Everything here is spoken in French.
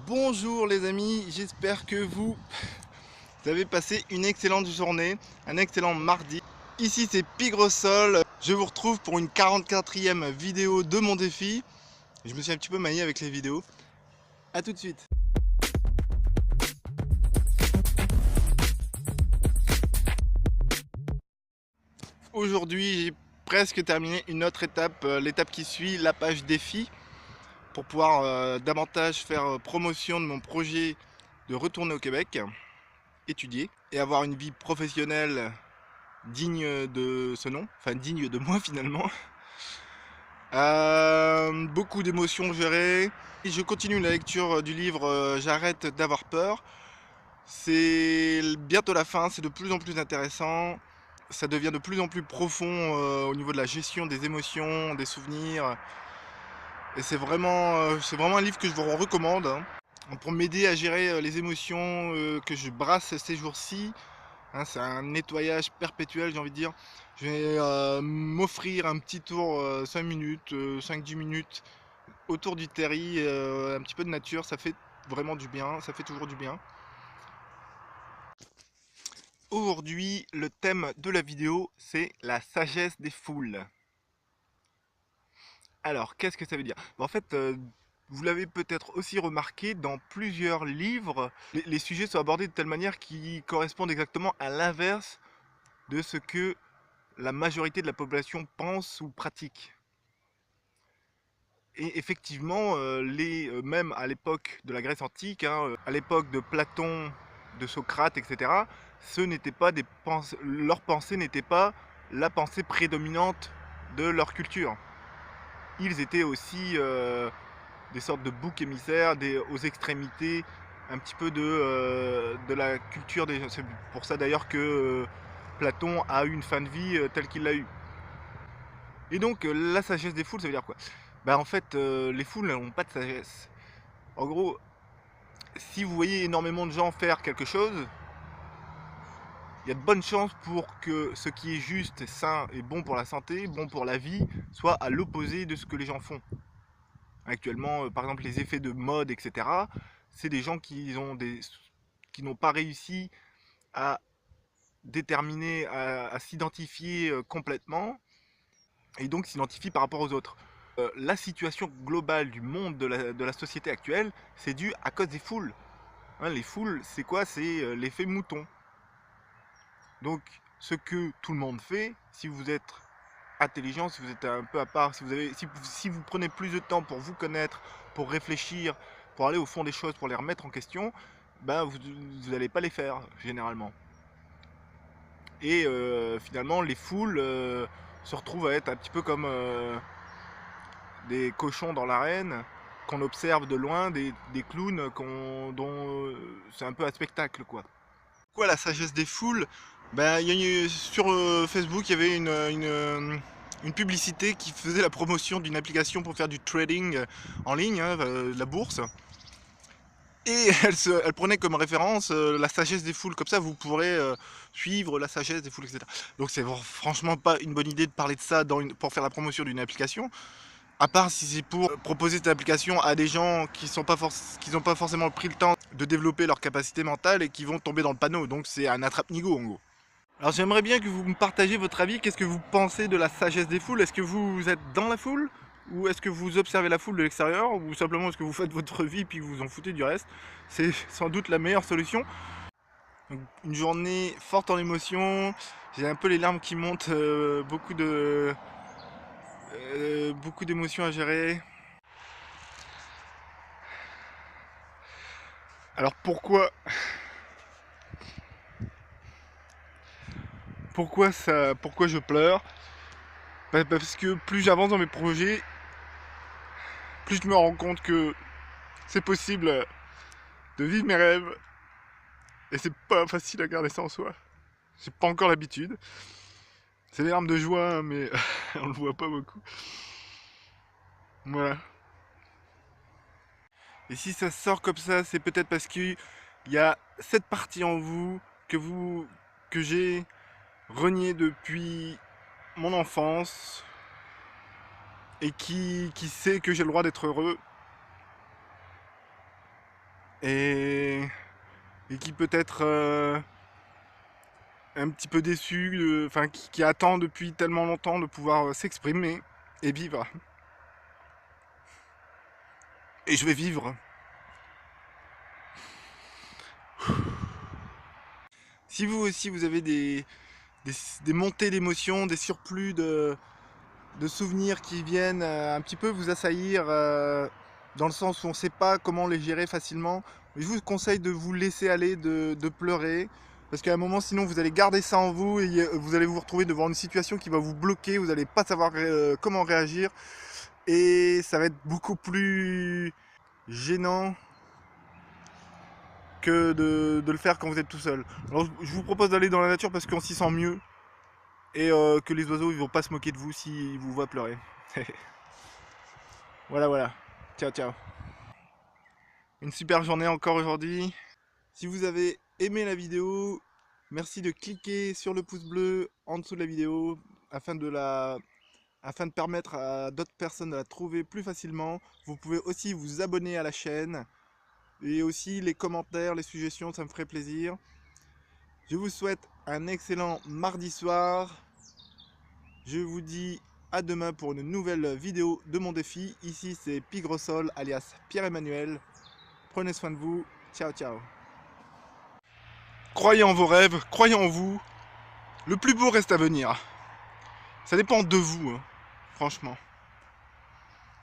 Bonjour les amis, j'espère que vous avez passé une excellente journée, un excellent mardi. Ici c'est Pigrosol, je vous retrouve pour une 44e vidéo de mon défi. Je me suis un petit peu manié avec les vidéos. A tout de suite. Aujourd'hui j'ai presque terminé une autre étape, l'étape qui suit, la page défi, pour pouvoir davantage faire promotion de mon projet de retourner au Québec, étudier et avoir une vie professionnelle digne de ce nom, enfin digne de moi finalement. Beaucoup d'émotions gérées. Je continue la lecture du livre J'arrête d'avoir peur. C'est bientôt la fin, c'est de plus en plus intéressant. Ça devient de plus en plus profond au niveau de la gestion des émotions, des souvenirs. Et c'est vraiment un livre que je vous recommande, hein, pour m'aider à gérer les émotions que je brasse ces jours-ci. Hein, c'est un nettoyage perpétuel, j'ai envie de dire. Je vais m'offrir un petit tour 5 minutes, 5-10 minutes autour du terri, un petit peu de nature, ça fait vraiment du bien, ça fait toujours du bien. Aujourd'hui, le thème de la vidéo, c'est la sagesse des foules. Alors, qu'est-ce que ça veut dire? En fait, vous l'avez peut-être aussi remarqué, dans plusieurs livres, les sujets sont abordés de telle manière qu'ils correspondent exactement à l'inverse de ce que la majorité de la population pense ou pratique. Et effectivement, même à l'époque de la Grèce antique, hein, à l'époque de Platon, de Socrate, etc., leur pensée n'était pas la pensée prédominante de leur culture. Ils étaient aussi des sortes de boucs émissaires, aux extrémités un petit peu de la culture des gens. C'est pour ça d'ailleurs que Platon a eu une fin de vie telle qu'il l'a eu. Et donc, la sagesse des foules, ça veut dire quoi? Bah en fait, les foules n'ont pas de sagesse. En gros, si vous voyez énormément de gens faire quelque chose, il y a de bonnes chances pour que ce qui est juste, sain et bon pour la santé, bon pour la vie, soit à l'opposé de ce que les gens font. Actuellement, par exemple, les effets de mode, etc., c'est des gens qui n'ont pas réussi à déterminer, à s'identifier complètement, et donc s'identifient par rapport aux autres. La situation globale du monde de la société actuelle, c'est dû à cause des foules. Hein, les foules, c'est quoi? C'est l'effet mouton. Donc, ce que tout le monde fait, si vous êtes intelligent, si vous êtes un peu à part, si vous prenez plus de temps pour vous connaître, pour réfléchir, pour aller au fond des choses, pour les remettre en question, ben vous n'allez pas les faire, généralement. Et finalement, les foules se retrouvent à être un petit peu comme des cochons dans l'arène qu'on observe de loin, des clowns dont c'est un peu un spectacle, quoi. Quoi, la sagesse des foules? Ben, sur Facebook, il y avait une publicité qui faisait la promotion d'une application pour faire du trading en ligne, hein, la bourse. Et elle prenait comme référence la sagesse des foules. Comme ça, vous pourrez suivre la sagesse des foules, etc. Donc, c'est franchement pas une bonne idée de parler de ça pour faire la promotion d'une application. À part si c'est pour proposer cette application à des gens qui n'ont pas forcément pris le temps de développer leur capacité mentale et qui vont tomber dans le panneau. Donc c'est un attrape-nigo en gros. Alors j'aimerais bien que vous me partagiez votre avis. Qu'est-ce que vous pensez de la sagesse des foules? Est-ce que vous êtes dans la foule? Ou est-ce que vous observez la foule de l'extérieur? Ou simplement est-ce que vous faites votre vie puis vous vous en foutez du reste? C'est sans doute la meilleure solution. Donc, une journée forte en émotions. J'ai un peu les larmes qui montent, beaucoup d'émotions à gérer. Alors pourquoi je pleure? Parce que plus j'avance dans mes projets, plus je me rends compte que c'est possible de vivre mes rêves et c'est pas facile à garder ça en soi. J'ai pas encore l'habitude. C'est des larmes de joie, hein, mais on le voit pas beaucoup. Voilà. Et si ça sort comme ça, c'est peut-être parce qu'il y a cette partie en vous que vous que j'ai reniée depuis mon enfance et qui sait que j'ai le droit d'être heureux. et qui peut être un petit peu déçu, enfin qui attend depuis tellement longtemps de pouvoir s'exprimer et vivre. Et je vais vivre. Si vous aussi vous avez des montées d'émotions, des surplus de souvenirs qui viennent un petit peu vous assaillir dans le sens où on ne sait pas comment les gérer facilement, je vous conseille de vous laisser aller, de pleurer, parce qu'à un moment sinon vous allez garder ça en vous et vous allez vous retrouver devant une situation qui va vous bloquer, vous n'allez pas savoir comment réagir et ça va être beaucoup plus gênant que de le faire quand vous êtes tout seul. Alors je vous propose d'aller dans la nature parce qu'on s'y sent mieux et que les oiseaux ils vont pas se moquer de vous s'ils vous voient pleurer. Voilà, voilà. Ciao, ciao. Une super journée encore aujourd'hui. Si vous avez aimé la vidéo, merci de cliquer sur le pouce bleu en dessous de la vidéo afin de permettre à d'autres personnes de la trouver plus facilement. Vous pouvez aussi vous abonner à la chaîne et aussi les commentaires, les suggestions, ça me ferait plaisir. Je vous souhaite un excellent mardi soir. Je vous dis à demain pour une nouvelle vidéo de mon défi. Ici c'est Pigrosol alias Pierre-Emmanuel. Prenez soin de vous. Ciao, ciao. Croyez en vos rêves, croyez en vous. Le plus beau reste à venir. Ça dépend de vous, hein, franchement.